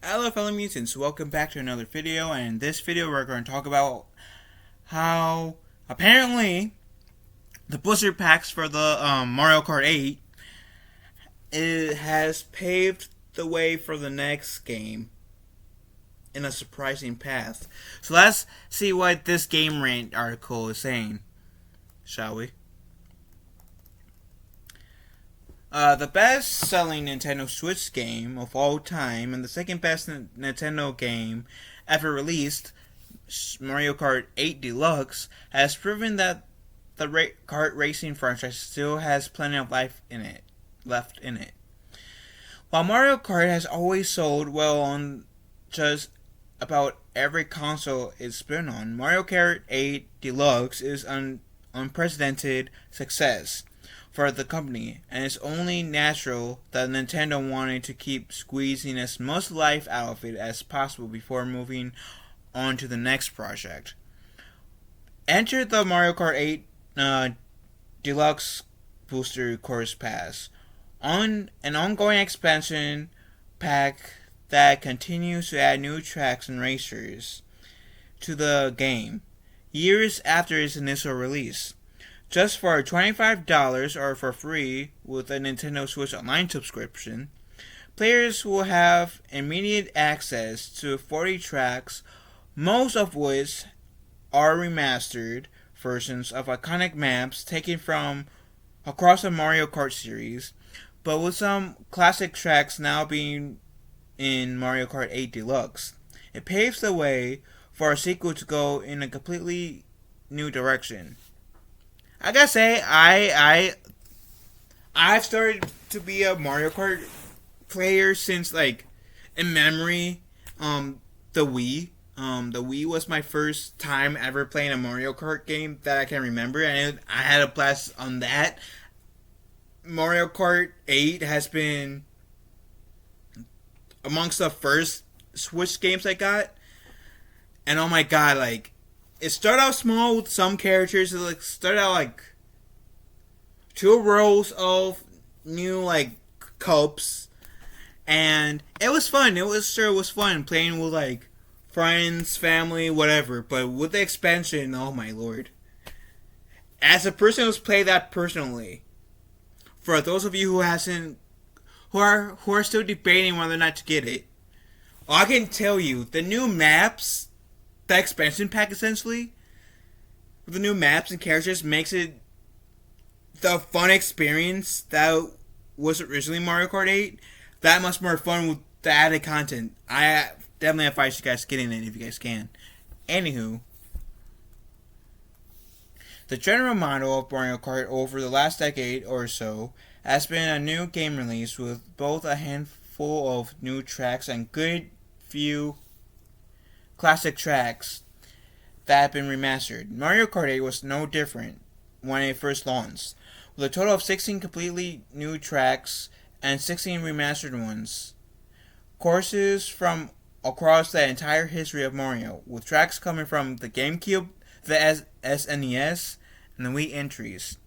Hello fellow mutants, welcome back to another video, and in this video we're going to talk about how apparently the booster packs for the Mario Kart 8 has paved the way for the next game in a surprising path. So let's see what this Game Rant article is saying, shall we? The best-selling Nintendo Switch game of all time and the second best Nintendo game ever released, Mario Kart 8 Deluxe, has proven that the kart racing franchise still has plenty of life left in it. While Mario Kart has always sold well on just about every console it's been on, Mario Kart 8 Deluxe is an unprecedented success for the company, and it's only natural that Nintendo wanted to keep squeezing as much life out of it as possible before moving on to the next project. Enter the Mario Kart 8 Deluxe Booster Course Pass, on an ongoing expansion pack that continues to add new tracks and racers to the game years after its initial release. Just for $25 or for free with a Nintendo Switch Online subscription, players will have immediate access to 40 tracks, most of which are remastered versions of iconic maps taken from across the Mario Kart series, but with some classic tracks now being in Mario Kart 8 Deluxe. It paves the way for a sequel to go in a completely new direction. I gotta say, I've started to be a Mario Kart player since, like, in memory, the Wii. The Wii was my first time ever playing a Mario Kart game that I can remember, and I had a blast on that. Mario Kart 8 has been amongst the first Switch games I got, and oh my god, like, it started out small with some characters. It like started out like 2 rows of new like cups, and it was fun. It was fun playing with like friends, family, whatever. But with the expansion, oh my lord! As a person who's played that personally, for those of you who are still debating whether or not to get it, I can tell you the new maps. The expansion pack, essentially, with the new maps and characters, makes it the fun experience that was originally Mario Kart 8 that much more fun with the added content. I definitely advise you guys getting it if you guys can. Anywho, the general model of Mario Kart over the last decade or so has been a new game release with both a handful of new tracks and good few classic tracks that have been remastered. Mario Kart 8 was no different when it first launched, with a total of 16 completely new tracks and 16 remastered ones. Courses from across the entire history of Mario, with tracks coming from the GameCube, the SNES, and the Wii entries.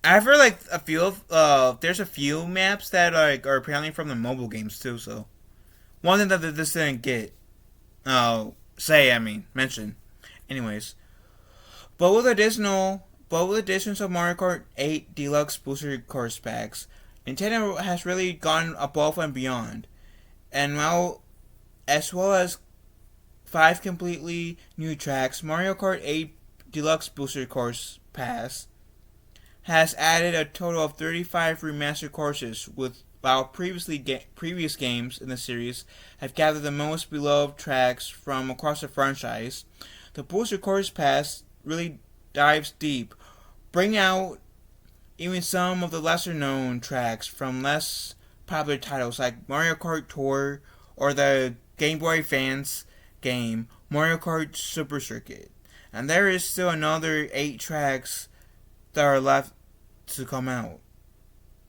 I've heard like a few of there's a few maps that are apparently from the mobile games too. So one thing that this didn't get. Mention. Anyways, but with additions of Mario Kart 8 Deluxe Booster Course Packs, Nintendo has really gone above and beyond, and now, as well as 5 completely new tracks, Mario Kart 8 Deluxe Booster Course Pass has added a total of 35 remastered courses, with while previous games in the series have gathered the most beloved tracks from across the franchise. The Booster Course Pass really dives deep, bringing out even some of the lesser known tracks from less popular titles like Mario Kart Tour or the Game Boy Advance game Mario Kart Super Circuit. And there is still another 8 tracks that are left to come out.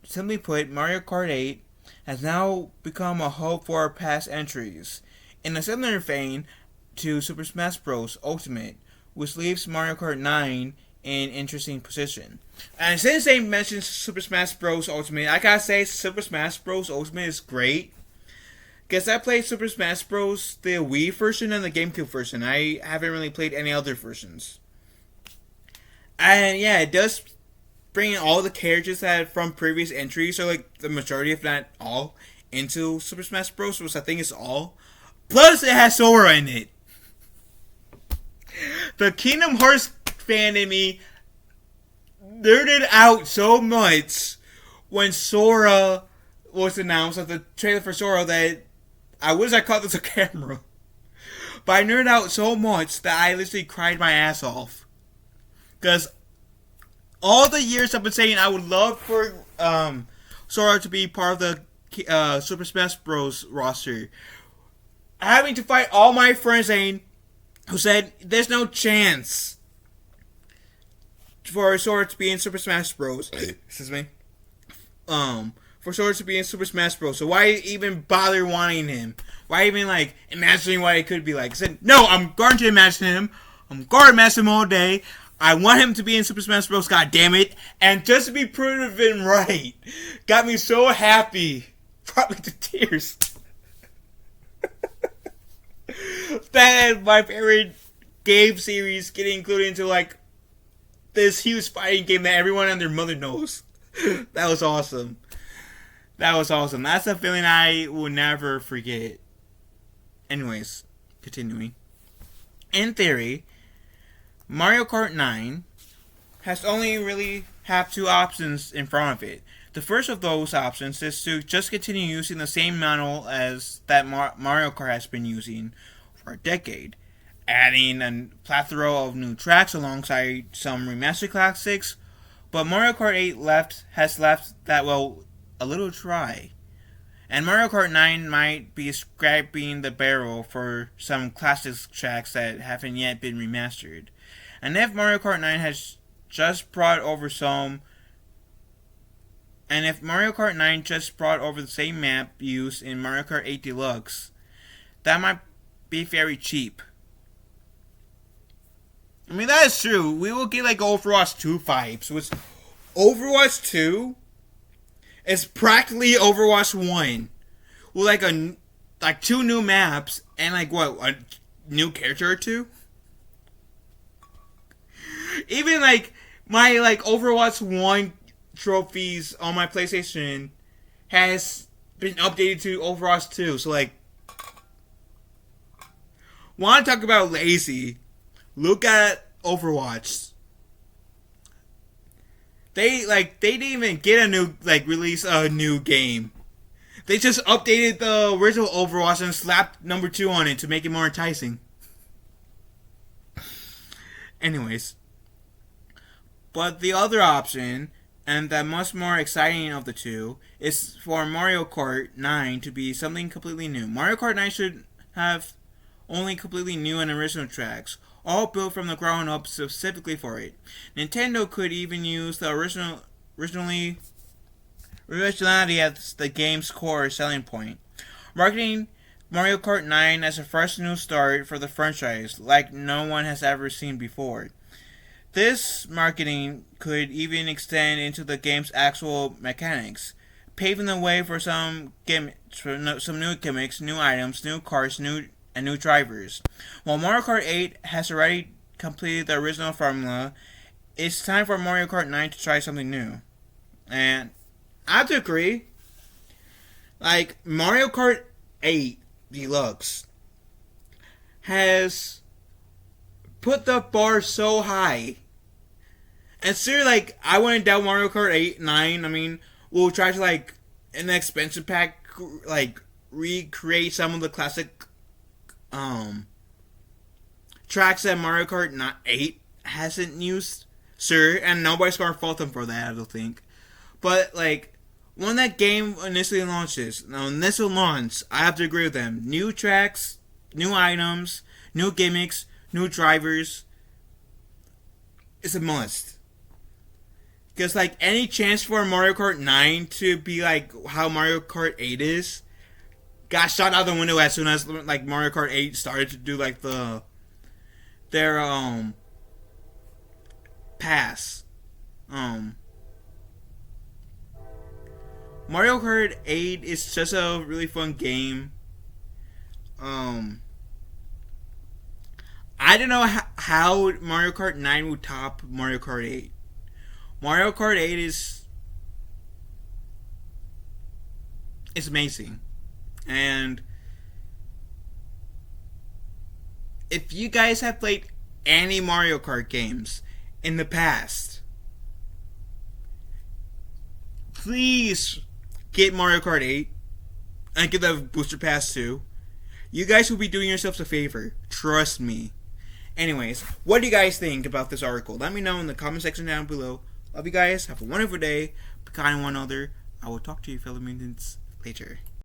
Simply put, Mario Kart 8 has now become a hub for past entries, in a similar vein to Super Smash Bros. Ultimate, which leaves Mario Kart 9 in interesting position. And since they mentioned Super Smash Bros. Ultimate, I gotta say Super Smash Bros. Ultimate is great. Guess I played Super Smash Bros. The Wii version and the GameCube version. I haven't really played any other versions. And yeah, it does bring in all the characters that from previous entries, or like the majority, if not all, into Super Smash Bros., which I think is all. Plus, it has Sora in it. The Kingdom Hearts fan in me nerded out so much when Sora was announced, of the trailer for Sora, that I wish I caught this on camera. But I nerded out so much that I literally cried my ass off. Because all the years I've been saying I would love for Sora to be part of the Super Smash Bros. Roster. Having to fight all my friends who said there's no chance for Sora to be in Super Smash Bros. Excuse me. For Sora to be in Super Smash Bros. So why even bother wanting him? Why even imagining what it could be like? I said, no, I'm going to imagine him. I'm going to imagine him all day. I want him to be in Super Smash Bros. God damn it! And just to be proven right, got me so happy, brought me to tears. That my favorite game series getting included into this huge fighting game that everyone and their mother knows. That was awesome. That's a feeling I will never forget. Anyways, continuing. In theory, Mario Kart 9 has only really have two options in front of it. The first of those options is to just continue using the same manual as that Mario Kart has been using for a decade, adding a plethora of new tracks alongside some remastered classics. But Mario Kart 8 has left that a little dry. And Mario Kart 9 might be scraping the barrel for some classic tracks that haven't yet been remastered. And if Mario Kart 9 has just brought over the same map used in Mario Kart 8 Deluxe, that might be very cheap. I mean, that is true. We will get Overwatch 2 vibes, which Overwatch 2 is practically Overwatch 1 with two new maps and a new character or two. Even my Overwatch 1 trophies on my PlayStation has been updated to Overwatch 2. So want to talk about lazy? Look at Overwatch. They didn't even get a new release a new game. They just updated the original Overwatch and slapped number 2 on it to make it more enticing. Anyways, but the other option, and the much more exciting of the two, is for Mario Kart 9 to be something completely new. Mario Kart 9 should have only completely new and original tracks, all built from the ground up specifically for it. Nintendo could even use the originality as the game's core selling point, marketing Mario Kart 9 as a fresh new start for the franchise like no one has ever seen before. This marketing could even extend into the game's actual mechanics, paving the way for some new gimmicks, new items, new cars, and new drivers. While Mario Kart 8 has already completed the original formula, it's time for Mario Kart 9 to try something new. And I have to agree. Mario Kart 8 Deluxe has put the bar so high. And seriously, I wouldn't doubt Mario Kart 8, 9. I mean, we'll try to in the expansion pack, recreate some of the classic tracks that Mario Kart 8 hasn't used, sure, and nobody's gonna fault them for that, I don't think. But when that game initially launches, I have to agree with them. New tracks, new items, new gimmicks, new drivers. It's a must. Because any chance for Mario Kart 9 to be how Mario Kart 8 is, got shot out the window as soon as Mario Kart 8 started to do their pass. Mario Kart 8 is just a really fun game. Um, I don't know how Mario Kart 9 would top Mario Kart 8. Mario Kart 8 is amazing. And if you guys have played any Mario Kart games in the past, please get Mario Kart 8 and get the booster pass too. You guys will be doing yourselves a favor. Trust me. Anyways, what do you guys think about this article? Let me know in the comment section down below. Love you guys. Have a wonderful day. Be kind to one another. I will talk to you fellow mutants later.